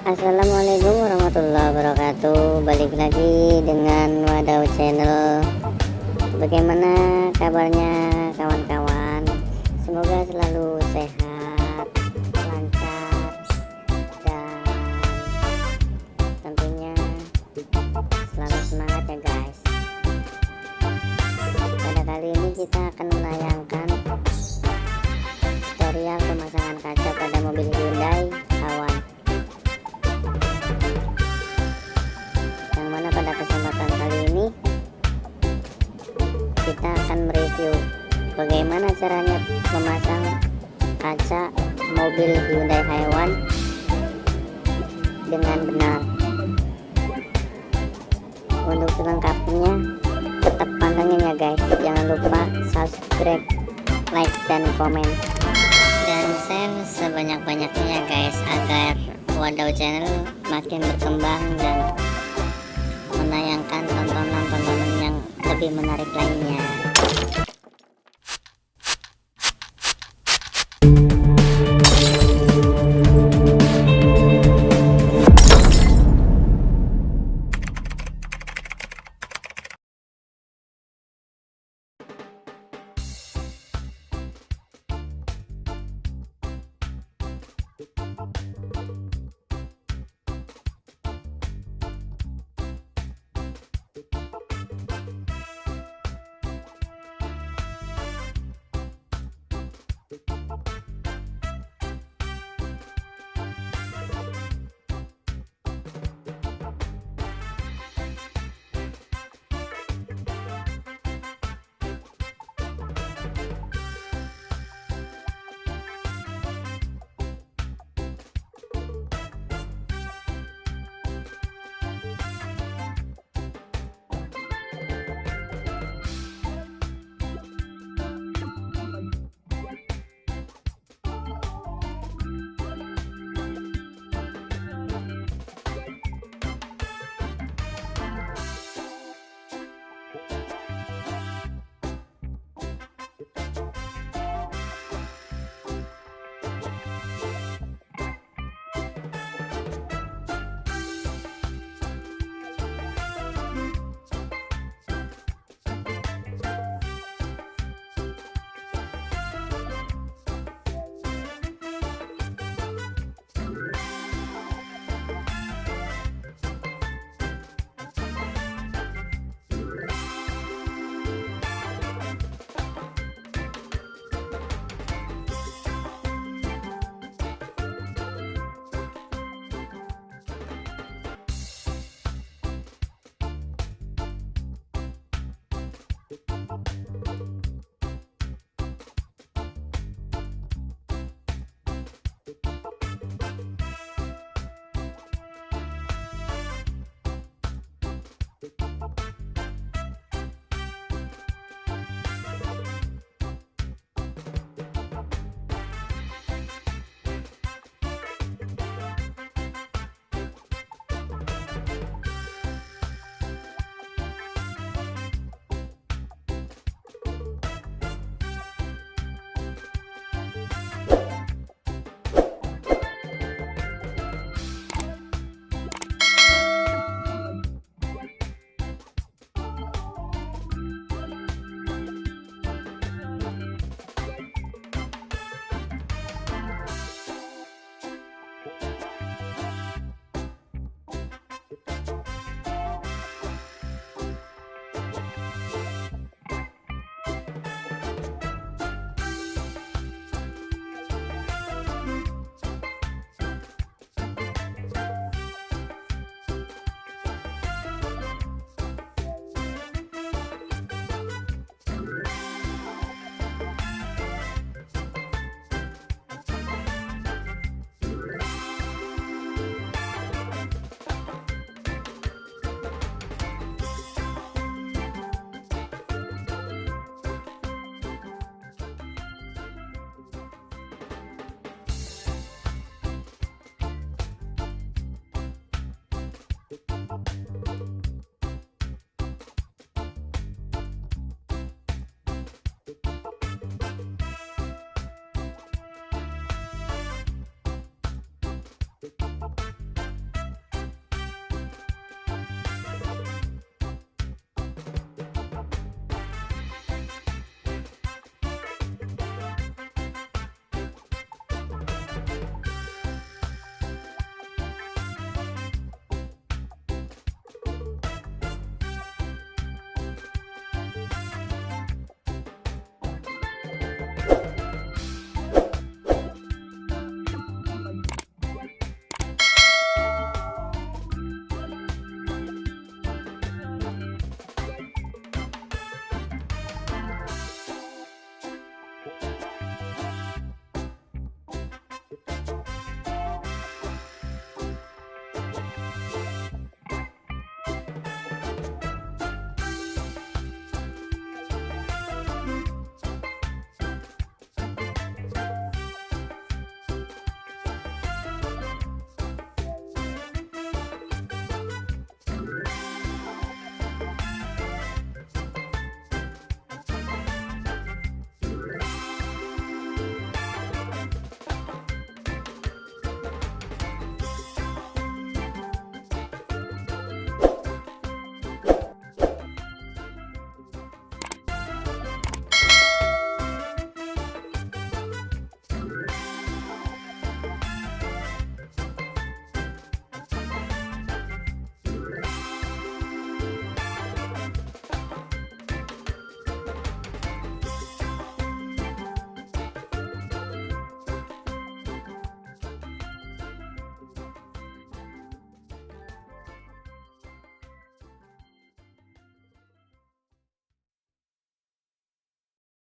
Assalamualaikum warahmatullahi wabarakatuh. Balik lagi dengan Wadawchannel. Bagaimana kabarnya kawan-kawan? Semoga selalu sehat, lancar, dan tentunya selalu semangat ya guys. Pada kali ini kita akan menayangkan tutorial pemasangan kaca pada mobil Hyundai H-1. Yang mana pada kesempatan kali ini kita akan mereview bagaimana caranya memasang kaca mobil Hyundai H-1 dengan benar. Untuk selengkapnya tetap pantengin ya guys, jangan lupa subscribe, like, dan komen, dan share sebanyak-banyaknya ya guys, agar Wadawchannel makin berkembang dan menayangkan tontonan-tontonan yang lebih menarik lainnya.